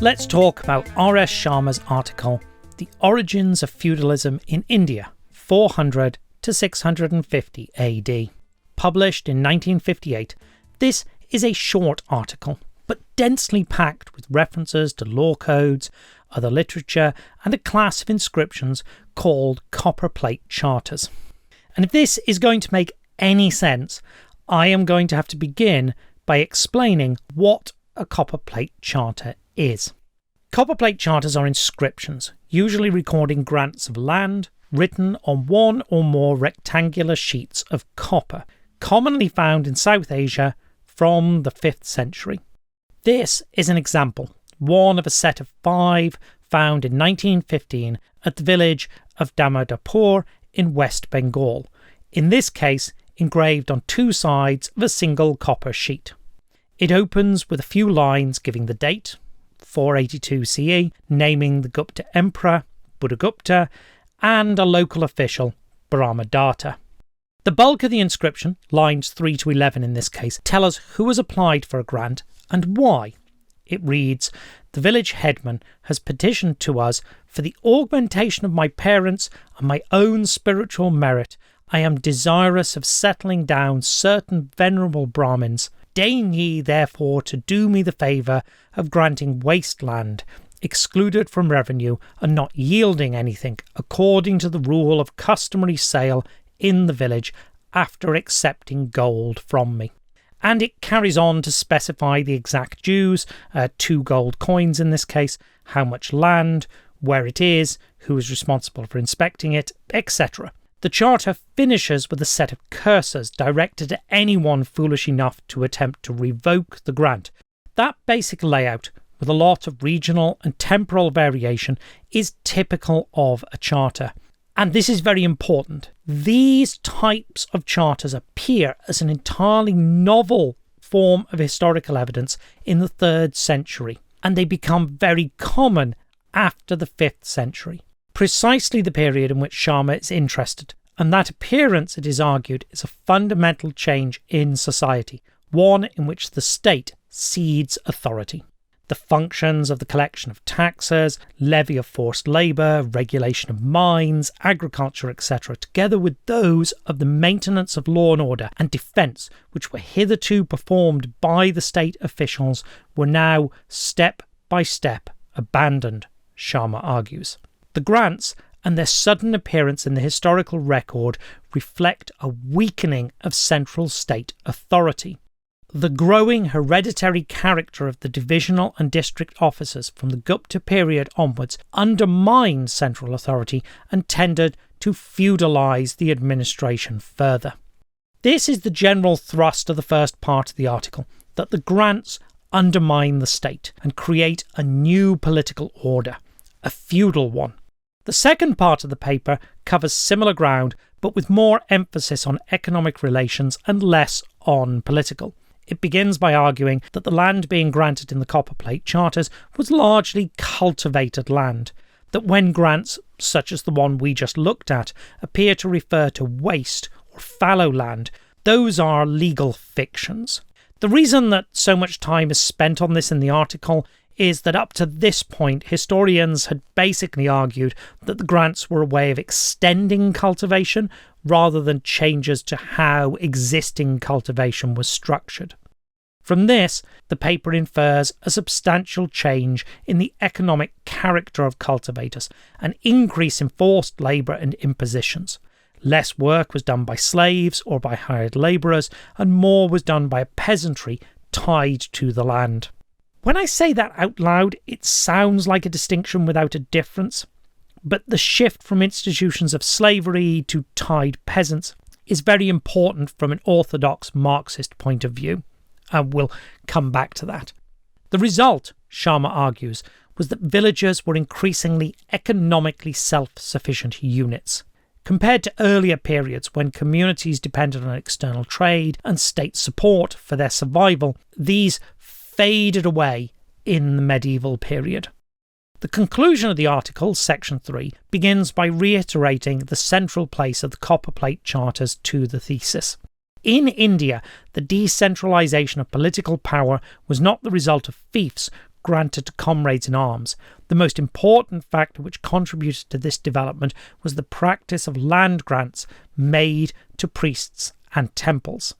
Let's talk about R.S. Sharma's article, The Origins of Feudalism in India, 400 to 650 AD. Published in 1958, this is a short article, but densely packed with references to law codes, other literature, and a class of inscriptions called copperplate charters. And if this is going to make any sense, I am going to have to begin by explaining what a copperplate charter is. Copperplate charters are inscriptions, usually recording grants of land, written on one or more rectangular sheets of copper, commonly found in South Asia from the 5th century. This is an example, one of a set of 5 found in 1915 at the village of Damodarpur in West Bengal, in this case engraved on 2 sides of a single copper sheet. It opens with a few lines giving the date, 482 CE, naming the Gupta emperor, Buddhagupta, and a local official, Brahmadatta. The bulk of the inscription, lines 3 to 11 in this case, tell us who has applied for a grant and why. It reads, "The village headman has petitioned to us for the augmentation of my parents and my own spiritual merit. I am desirous of settling down certain venerable Brahmins. Deign ye therefore to do me the favour of granting waste land, excluded from revenue and not yielding anything, according to the rule of customary sale in the village, after accepting gold from me." And it carries on to specify the exact dues, 2 gold coins in this case, how much land, where it is, who is responsible for inspecting it, etc. The charter finishes with a set of curses directed at anyone foolish enough to attempt to revoke the grant. That basic layout, with a lot of regional and temporal variation, is typical of a charter. And this is very important. These types of charters appear as an entirely novel form of historical evidence in the 3rd century, and they become very common after the 5th century. Precisely the period in which Sharma is interested, and that appearance, it is argued, is a fundamental change in society, one in which the state cedes authority. The functions of the collection of taxes, levy of forced labour, regulation of mines, agriculture, etc., together with those of the maintenance of law and order and defence, which were hitherto performed by the state officials, were now step by step abandoned, Sharma argues. The grants and their sudden appearance in the historical record reflect a weakening of central state authority. The growing hereditary character of the divisional and district officers from the Gupta period onwards undermined central authority and tended to feudalise the administration further. This is the general thrust of the first part of the article, that the grants undermine the state and create a new political order, a feudal one. The second part of the paper covers similar ground, but with more emphasis on economic relations and less on political. It begins by arguing that the land being granted in the copperplate charters was largely cultivated land, that when grants, such as the one we just looked at, appear to refer to waste or fallow land, those are legal fictions. The reason that so much time is spent on this in the article is that up to this point, historians had basically argued that the grants were a way of extending cultivation rather than changes to how existing cultivation was structured. From this, the paper infers a substantial change in the economic character of cultivators, an increase in forced labour and impositions. Less work was done by slaves or by hired labourers, and more was done by a peasantry tied to the land. When I say that out loud, it sounds like a distinction without a difference, but the shift from institutions of slavery to tied peasants is very important from an orthodox Marxist point of view, and we'll come back to that. The result, Sharma argues, was that villagers were increasingly economically self-sufficient units. Compared to earlier periods when communities depended on external trade and state support for their survival, these faded away in the medieval period. The conclusion of the article, section 3, begins by reiterating the central place of the copperplate charters to the thesis. In India, the decentralisation of political power was not the result of fiefs granted to comrades in arms, the most important factor which contributed to this development was the practice of land grants made to priests and temples.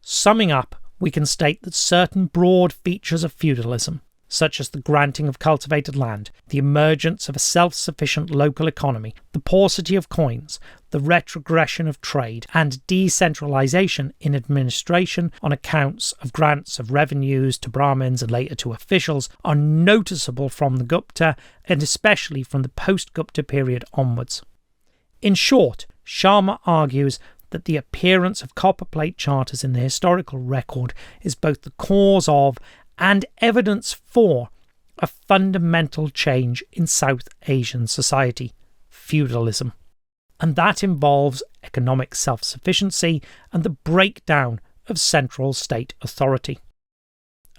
Summing up, we can state that certain broad features of feudalism, such as the granting of cultivated land, the emergence of a self-sufficient local economy, the paucity of coins, the retrogression of trade, and decentralisation in administration on accounts of grants of revenues to Brahmins and later to officials, are noticeable from the Gupta and especially from the post-Gupta period onwards. In short, Sharma argues that the appearance of copperplate charters in the historical record is both the cause of and evidence for a fundamental change in South Asian society, feudalism. And that involves economic self-sufficiency and the breakdown of central state authority.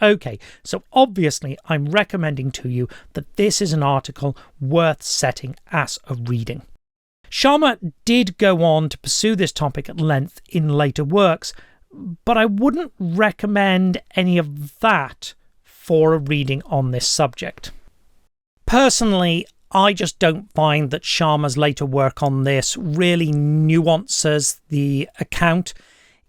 Okay, so obviously I'm recommending to you that this is an article worth setting as a reading. Sharma did go on to pursue this topic at length in later works, but I wouldn't recommend any of that for a reading on this subject. Personally, I just don't find that Sharma's later work on this really nuances the account.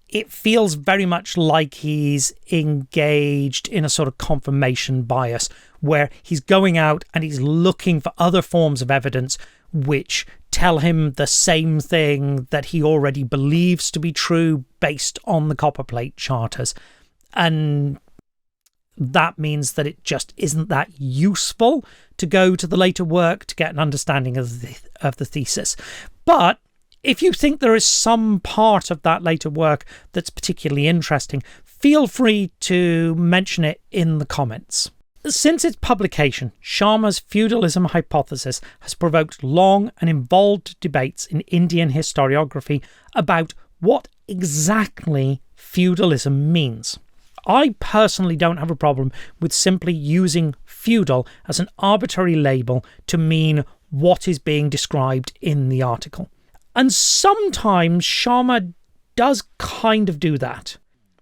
It feels very much like he's engaged in a sort of confirmation bias, where he's going out and he's looking for other forms of evidence which tell him the same thing that he already believes to be true based on the copperplate charters. And that means that it just isn't that useful to go to the later work to get an understanding of the thesis. But if you think there is some part of that later work that's particularly interesting, feel free to mention it in the comments. Since its publication, Sharma's feudalism hypothesis has provoked long and involved debates in Indian historiography about what exactly feudalism means. I personally don't have a problem with simply using feudal as an arbitrary label to mean what is being described in the article. And sometimes Sharma does kind of do that.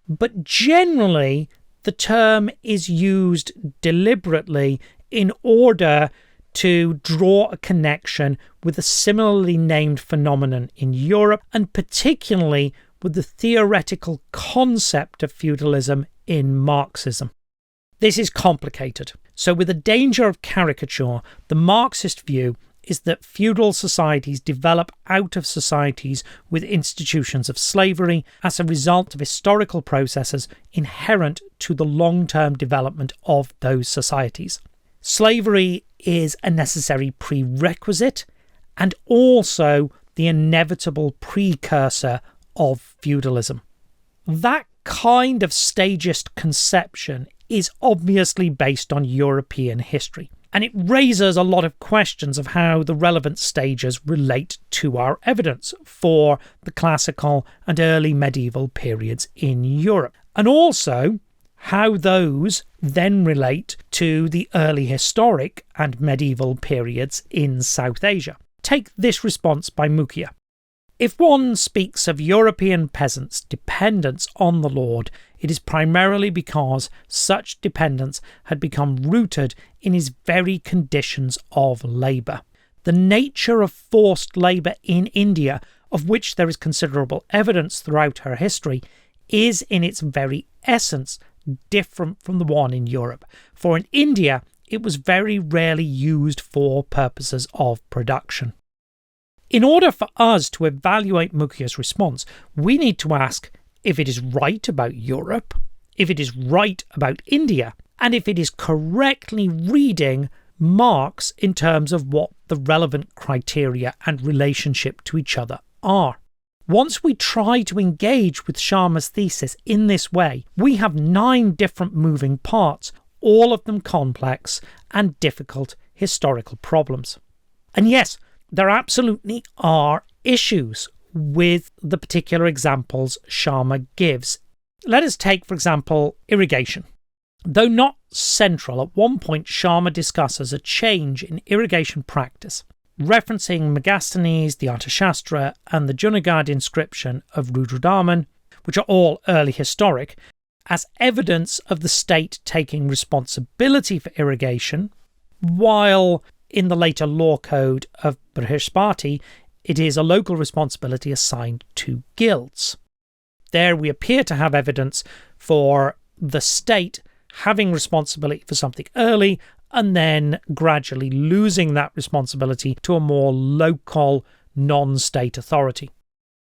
But generally, the term is used deliberately in order to draw a connection with a similarly named phenomenon in Europe, and particularly with the theoretical concept of feudalism in Marxism. This is complicated. So with a danger of caricature, the Marxist view is that feudal societies develop out of societies with institutions of slavery as a result of historical processes inherent to the long-term development of those societies. Slavery is a necessary prerequisite and also the inevitable precursor of feudalism. That kind of stagist conception is obviously based on European history, and it raises a lot of questions of how the relevant stages relate to our evidence for the classical and early medieval periods in Europe, and also how those then relate to the early historic and medieval periods in South Asia. Take this response by Mukhia. If one speaks of European peasants' dependence on the lord, it is primarily because such dependence had become rooted in his very conditions of labour. The nature of forced labour in India, of which there is considerable evidence throughout her history, is in its very essence different from the one in Europe. For in India, it was very rarely used for purposes of production. In order for us to evaluate Mukhia's response, we need to ask if it is right about Europe, if it is right about India, and if it is correctly reading Marx in terms of what the relevant criteria and relationship to each other are. Once we try to engage with Sharma's thesis in this way, we have 9 different moving parts, all of them complex and difficult historical problems. And yes, there absolutely are issues with the particular examples Sharma gives. Let us take, for example, irrigation. Though not central, at one point Sharma discusses a change in irrigation practice, referencing Megasthenes, the Arthashastra, and the Junagadh inscription of Rudradaman, which are all early historic, as evidence of the state taking responsibility for irrigation, while in the later law code of Brihaspati, it is a local responsibility assigned to guilds. There we appear to have evidence for the state having responsibility for something early and then gradually losing that responsibility to a more local, non-state authority.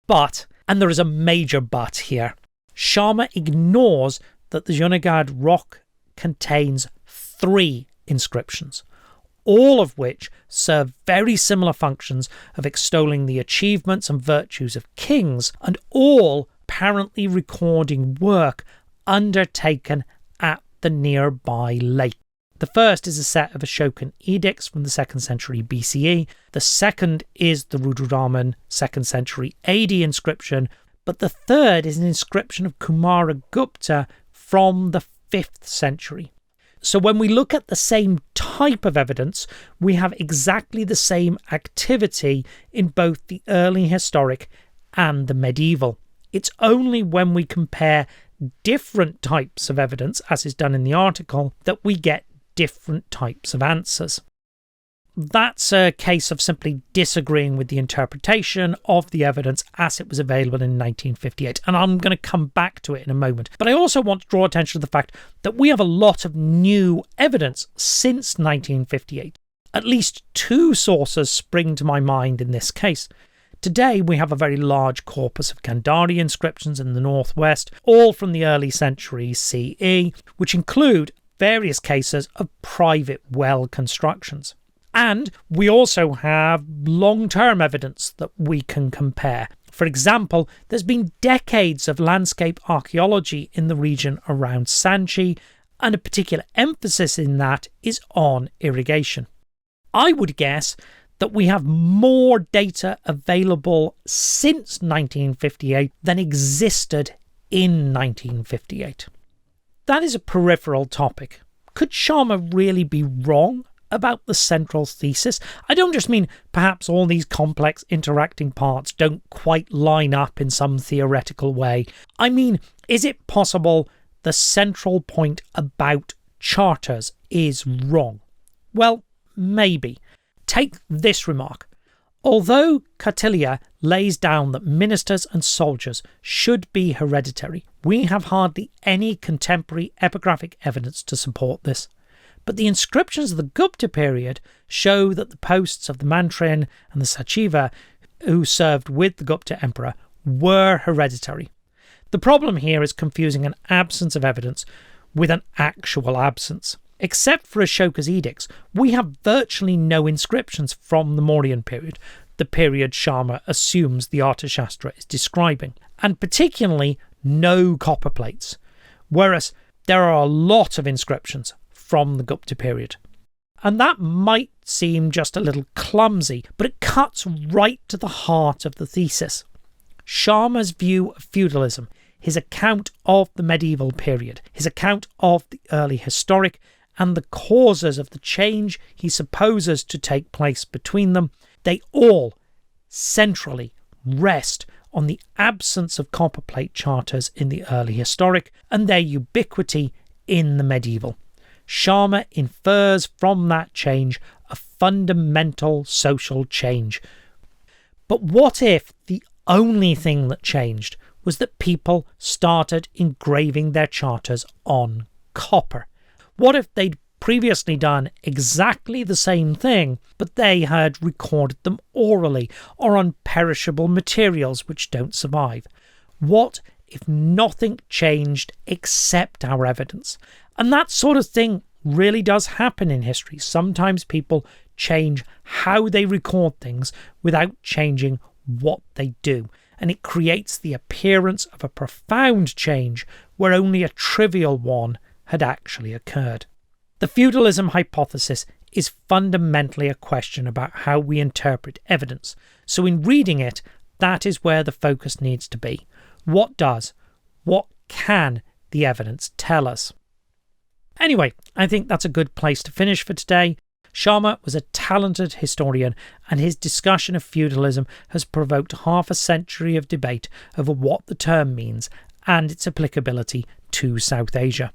But, and there is a major but here, Sharma ignores that the Junagadh rock contains 3 inscriptions, all of which serve very similar functions of extolling the achievements and virtues of kings, and all apparently recording work undertaken at the nearby lake. The first is a set of Ashokan edicts from the 2nd century BCE. The second is the Ruduraman 2nd century AD inscription, but the third is an inscription of Kumara Gupta from the 5th century. So when we look at the same type of evidence, we have exactly the same activity in both the early historic and the medieval. It's only when we compare different types of evidence, as is done in the article, that we get different types of answers. That's a case of simply disagreeing with the interpretation of the evidence as it was available in 1958, and I'm going to come back to it in a moment. But I also want to draw attention to the fact that we have a lot of new evidence since 1958. At least 2 sources spring to my mind in this case. Today we have a very large corpus of Gandhari inscriptions in the northwest, all from the early centuries CE, which include various cases of private well constructions. And we also have long-term evidence that we can compare. For example, there's been decades of landscape archaeology in the region around Sanchi, and a particular emphasis in that is on irrigation. I would guess that we have more data available since 1958 than existed in 1958. That is a peripheral topic. Could Sharma really be wrong about the central thesis? I don't just mean perhaps all these complex interacting parts don't quite line up in some theoretical way. I mean, is it possible the central point about charters is wrong? Well, maybe. Take this remark. Although Kautilya lays down that ministers and soldiers should be hereditary, we have hardly any contemporary epigraphic evidence to support this. But the inscriptions of the Gupta period show that the posts of the Mantrian and the Sachiva who served with the Gupta emperor were hereditary. The problem here is confusing an absence of evidence with an actual absence. Except for Ashoka's edicts, we have virtually no inscriptions from the Mauryan period, the period Sharma assumes the Arthashastra is describing, and particularly no copper plates, whereas there are a lot of inscriptions from the Gupta period. And that might seem just a little clumsy, but it cuts right to the heart of the thesis. Sharma's view of feudalism, his account of the medieval period, his account of the early historic, and the causes of the change he supposes to take place between them, they all centrally rest on the absence of copperplate charters in the early historic and their ubiquity in the medieval. Sharma infers from that change a fundamental social change. But what if the only thing that changed was that people started engraving their charters on copper? What if they'd previously done exactly the same thing, but they had recorded them orally or on perishable materials which don't survive? What if nothing changed except our evidence? And that sort of thing really does happen in history. Sometimes people change how they record things without changing what they do. And it creates the appearance of a profound change where only a trivial one had actually occurred. The feudalism hypothesis is fundamentally a question about how we interpret evidence. So in reading it, that is where the focus needs to be. What can the evidence tell us? Anyway, I think that's a good place to finish for today. Sharma was a talented historian, and his discussion of feudalism has provoked half a century of debate over what the term means and its applicability to South Asia.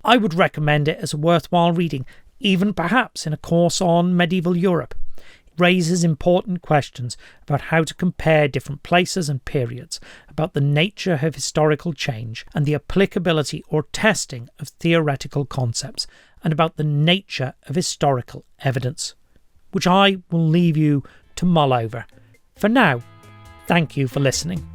I would recommend it as a worthwhile reading, even perhaps in a course on medieval Europe. It raises important questions about how to compare different places and periods, about the nature of historical change and the applicability or testing of theoretical concepts, and about the nature of historical evidence, which I will leave you to mull over. For now, thank you for listening.